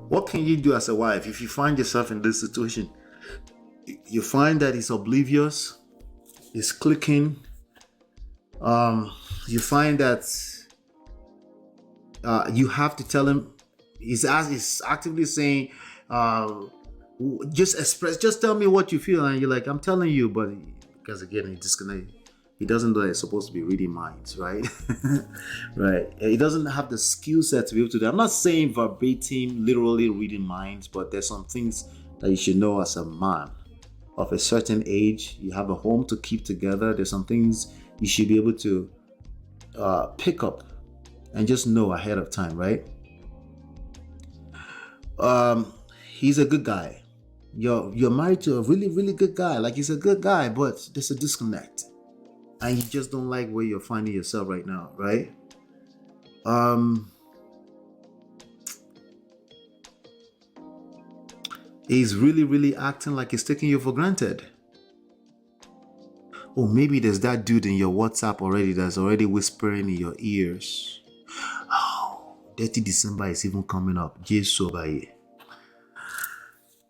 What can you do as a wife if you find yourself in this situation? You find that he's oblivious, he's clicking. You find that you have to tell him. He's actively saying, just tell me what you feel, and you're like, I'm telling you, but because again, he disconnected. He doesn't know that he's supposed to be reading minds, right? Right. He doesn't have the skill set to be able to do. I'm not saying verbatim, literally reading minds, but there's some things that you should know as a man of a certain age. You have a home to keep together. There's some things you should be able to pick up and just know ahead of time, right? He's a good guy. You're married to a really, really good guy. Like, he's a good guy, but there's a disconnect. And you just don't like where you're finding yourself right now, right? He's really, really acting like he's taking you for granted. Or maybe there's that dude in your WhatsApp already that's already whispering in your ears. Oh, Dirty December is even coming up.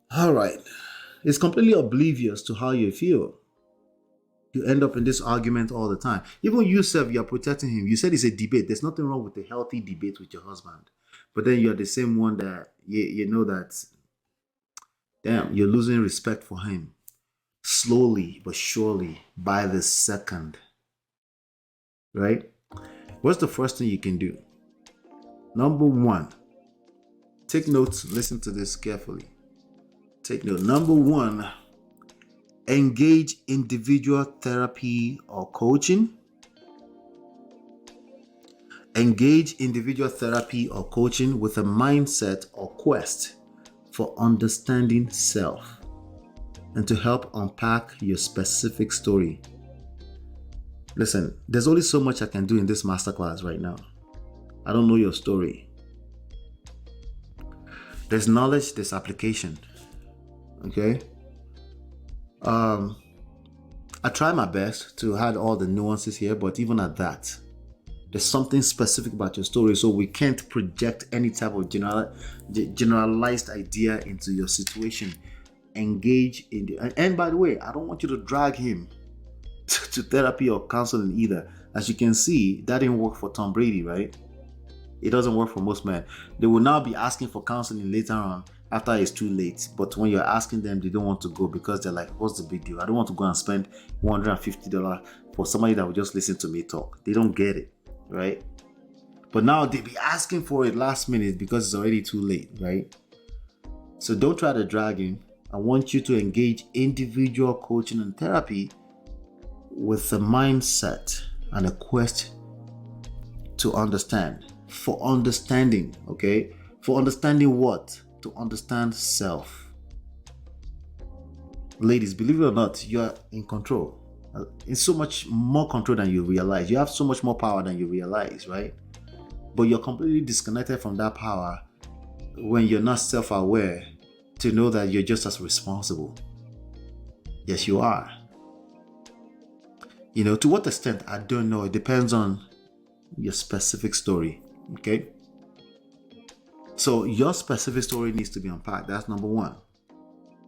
All right. It's completely oblivious to how you feel. You end up in this argument all the time. Even yourself, you're protecting him. You said it's a debate. There's nothing wrong with a healthy debate with your husband. But then you're the same one that you know that, damn, you're losing respect for him. Slowly but surely, by the second. Right? What's the first thing you can do? Number one, take notes. Listen to this carefully. Take note. Number one, engage individual therapy or coaching. Engage individual therapy or coaching with a mindset or quest for understanding self and to help unpack your specific story. Listen, there's only so much I can do in this masterclass right now. I don't know your story. There's knowledge, there's application. Okay? I try my best to hide all the nuances here, but even at that, there's something specific about your story, so we can't project any type of generalized idea into your situation. Engage in the, and by the way, I don't want you to drag him to therapy or counseling either. As you can see, that didn't work for Tom Brady, right? It doesn't work for most men. They will now be asking for counseling later on after it's too late. But when you're asking them, they don't want to go because they're like, what's the big deal? I don't want to go and spend $150 for somebody that will just listen to me talk. They don't get it, right? But now they be asking for it last minute because it's already too late, right? So don't try to drag him. I want you to engage individual coaching and therapy with a mindset and a quest to understand. For understanding, okay? For understanding what? To understand self. Ladies, believe it or not, you're in control. In so much more control than you realize. You have so much more power than you realize, right? But you're completely disconnected from that power when you're not self-aware to know that you're just as responsible. Yes, you are. You know, to what extent, I don't know. It depends on your specific story, okay? So your specific story needs to be unpacked. That's number one.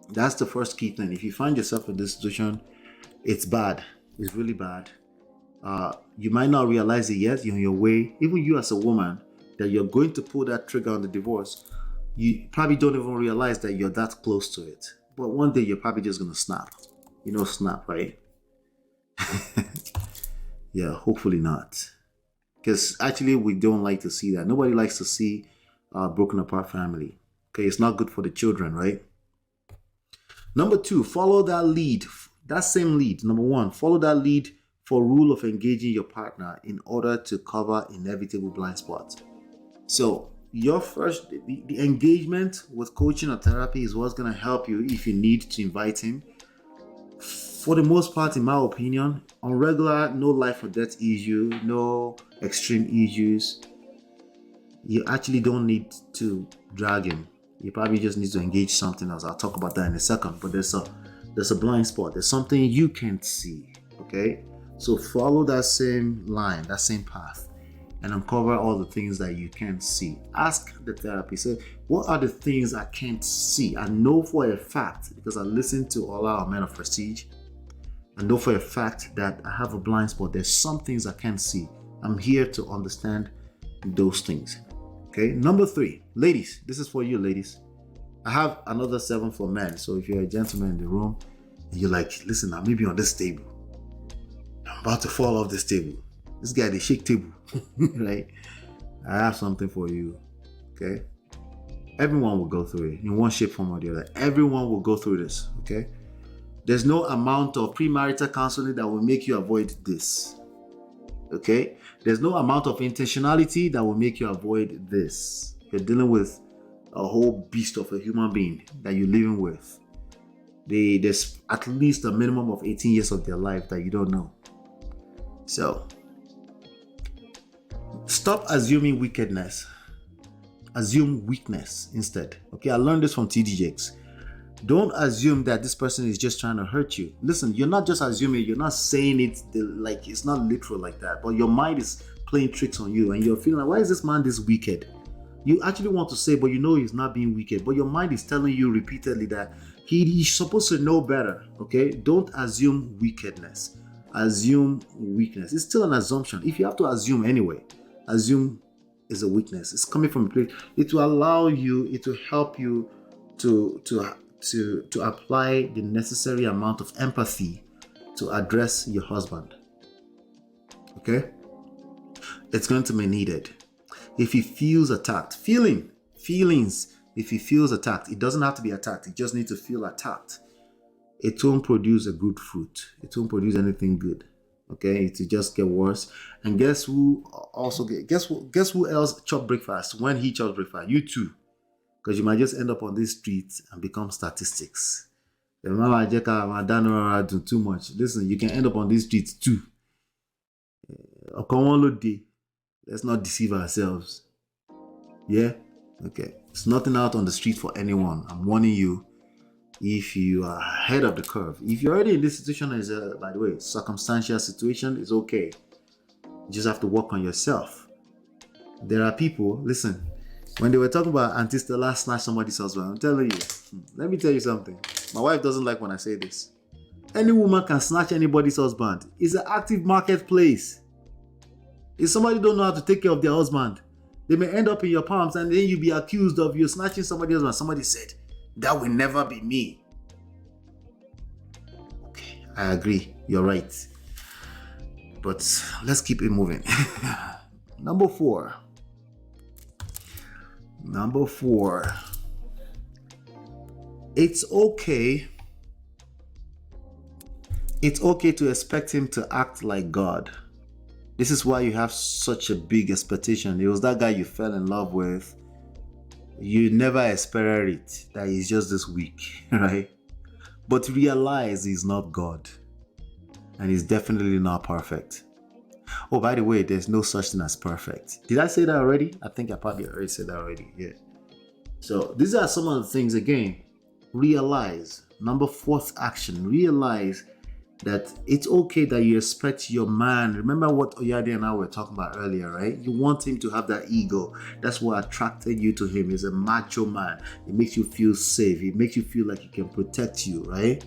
That's the first key thing. If you find yourself in this situation, it's bad. It's really bad. You might not realize it yet. You're on your way. Even you as a woman, that you're going to pull that trigger on the divorce. You probably don't even realize that you're that close to it. But one day you're probably just going to snap. You know, snap, right? Yeah, hopefully not. Because actually we don't like to see that. Nobody likes to see a broken apart family. Okay, it's not good for the children, right? Number two, follow that lead. That same lead. Number one, follow that lead for rule of engaging your partner in order to cover inevitable blind spots. So your first, the engagement with coaching or therapy is what's going to help you if you need to invite him. For the most part, in my opinion, on regular, no life or death issue, no extreme issues, you actually don't need to drag him. You probably just need to engage something else. I'll talk about that in a second. But there's a blind spot. There's something you can't see. Okay? So follow that same line, that same path. and uncover all the things that you can't see. Ask the therapist, say, what are the things I can't see? I know for a fact, because I listen to all our men of prestige, I know for a fact that I have a blind spot. There's some things I can't see. I'm here to understand those things. Okay, number 3, ladies, this is for you, ladies. I have another 7 for men. So if you're a gentleman in the room and you're like, listen, I'm maybe on this table, I'm about to fall off this table. This guy, they shake table, right? I have something for you, okay? Everyone will go through it in one shape, form, or the other. Everyone will go through this, okay? There's no amount of premarital counseling that will make you avoid this, okay? There's no amount of intentionality that will make you avoid this. You're dealing with a whole beast of a human being that you're living with. There's at least a minimum of 18 years of their life that you don't know. So, stop assuming wickedness. Assume weakness instead. Okay, I learned this from TD Jakes. Don't assume that this person is just trying to hurt you. Listen, you're not just assuming, you're not saying it like it's not literal like that, but your mind is playing tricks on you and you're feeling like, why is this man this wicked? You actually want to say, but you know he's not being wicked, but your mind is telling you repeatedly that he's supposed to know better. Okay, don't assume wickedness. Assume weakness. It's still an assumption. If you have to assume anyway, assume is a weakness. It's coming from a place. It will allow you, it will help you to apply the necessary amount of empathy to address your husband. Okay? It's going to be needed. If he feels attacked, feelings, if he feels attacked, it doesn't have to be attacked. It just needs to feel attacked. It won't produce a good fruit. It won't produce anything good. Okay? It will just get worse. And guess who else chop breakfast when he chops breakfast? You too. Because you might just end up on these streets and become statistics. Too much. Listen, you can end up on these streets too. Let's not deceive ourselves. Yeah? Okay. It's nothing out on the street for anyone. I'm warning you. If you are ahead of the curve, if you're already in this situation, by the way, circumstantial situation, is okay. You just have to work on yourself. There are people, listen, when they were talking about Auntie Stella snatch somebody's husband, I'm telling you, let me tell you something. My wife doesn't like when I say this. Any woman can snatch anybody's husband. It's an active marketplace. If somebody don't know how to take care of their husband, they may end up in your palms and then you'll be accused of you snatching somebody's husband. Somebody said, that will never be me. Okay, I agree. You're right. But let's keep it moving. Number four. It's okay to expect him to act like God. This is why you have such a big expectation. It was that guy you fell in love with. You never expected it, that he's just this weak, right? But realize he's not God. And he's definitely not perfect. Oh, by the way, there's no such thing as perfect. Did I say that already? I think I probably already said that already. Yeah. So these are some of the things. Again, realize. Number 4th action. Realize that it's okay that you expect your man. Remember what Oyade and I were talking about earlier, right? You want him to have that ego. That's what attracted you to him. He's a macho man. It makes you feel safe. It makes you feel like he can protect you, right?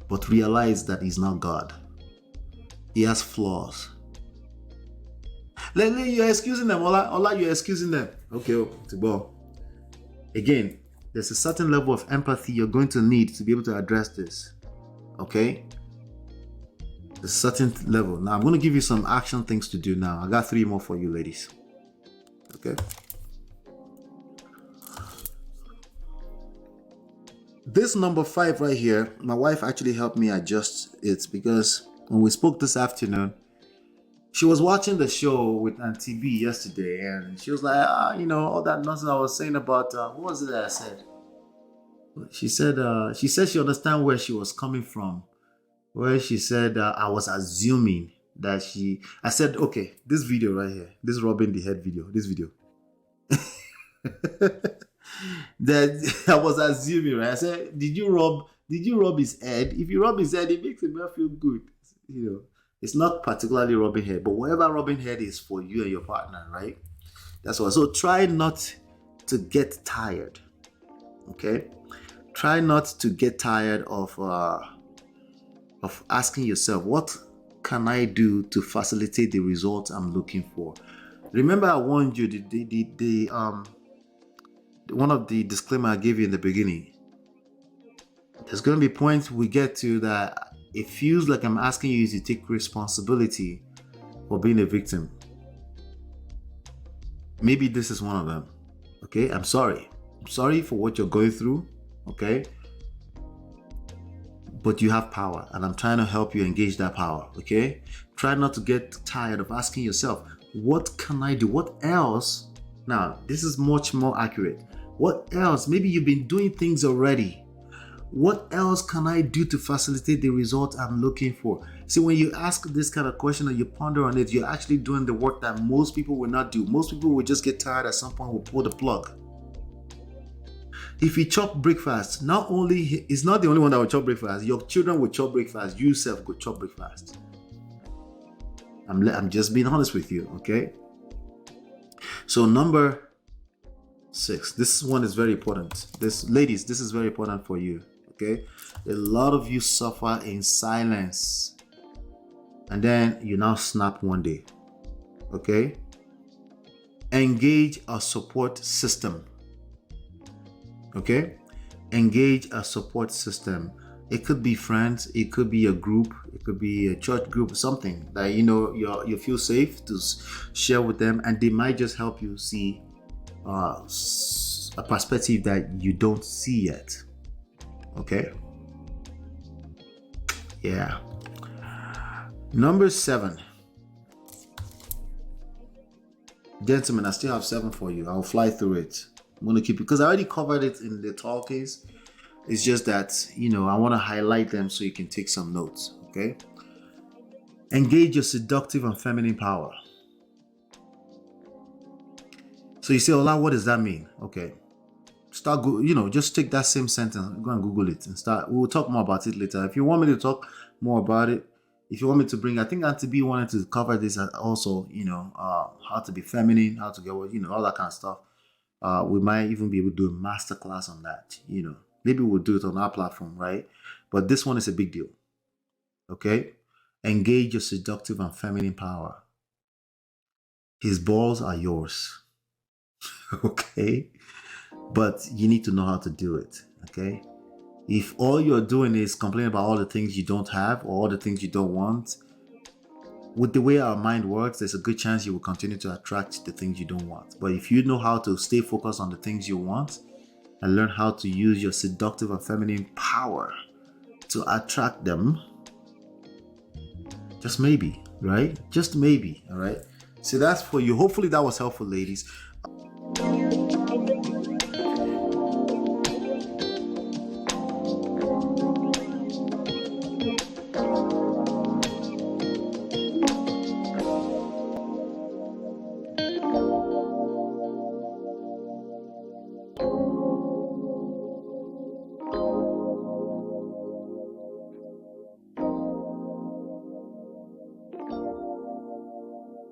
But realize that he's not God. He has flaws. You're excusing them. Ola, you're excusing them. Okay, Tibo. Again, there's a certain level of empathy you're going to need to be able to address this. Okay? A certain level. Now, I'm going to give you some action things to do now. I got 3 more for you, ladies. Okay? This number 5 right here, my wife actually helped me adjust it because when we spoke this afternoon, she was watching the show with Auntie B yesterday and she was like, all that nonsense I was saying about, what was it that I said? She said she understand where she was coming from. Where she said I was assuming that I said, okay, this video right here, this robbing the head video, this video. That I was assuming, right? I said, did you rob his head? If you rob his head, it makes him feel good. It's not particularly rubbing head, but whatever rubbing head is for you and your partner, right? That's what. So try not to get tired. Okay, try not to get tired of asking yourself, what can I do to facilitate the results I'm looking for? Remember, I warned you the one of the disclaimer I gave you in the beginning. There's going to be points we get to that it feels like I'm asking you to take responsibility for being a victim. Maybe this is one of them. Okay, I'm sorry. I'm sorry for what you're going through. Okay, but you have power, and I'm trying to help you engage that power. Okay, try not to get tired of asking yourself, what can I do? What else? Now, this is much more accurate. What else? Maybe you've been doing things already. What else can I do to facilitate the result I'm looking for? See, when you ask this kind of question and you ponder on it, you're actually doing the work that most people will not do. Most people will just get tired at some point, will pull the plug. If you chop breakfast, not only it's not the only one that will chop breakfast, your children will chop breakfast, you yourself will chop breakfast. I'm just being honest with you, okay? So number 6, this one is very important. Ladies, this is very important for you, okay? A lot of you suffer in silence, and then you now snap one day, okay? Engage a support system, okay? Engage a support system. It could be friends, it could be a group, it could be a church group, something that you feel safe to share with them, and they might just help you see a perspective that you don't see yet. Okay? Yeah. Number 7. Gentlemen, I still have 7 for you. I'll fly through it. I'm going to keep it because I already covered it in the talkies. It's just that, I want to highlight them so you can take some notes. Okay? Engage your seductive and feminine power. So you say, Ola, what does that mean? Okay. Start, just take that same sentence, go and Google it and start. We'll talk more about it later. If you want me to talk more about it, if you want me to bring, I think Auntie B wanted to cover this also, how to be feminine, how to get, all that kind of stuff. We might even be able to do a master class on that, Maybe we'll do it on our platform, right? But this one is a big deal. Okay? Engage your seductive and feminine power. His balls are yours. Okay? But you need to know how to do it. Okay? If all you're doing is complaining about all the things you don't have or all the things you don't want, with the way our mind works, there's a good chance you will continue to attract the things you don't want. But if you know how to stay focused on the things you want and learn how to use your seductive and feminine power to attract them, just maybe, right? Just maybe, all right? So that's for you. Hopefully that was helpful, ladies.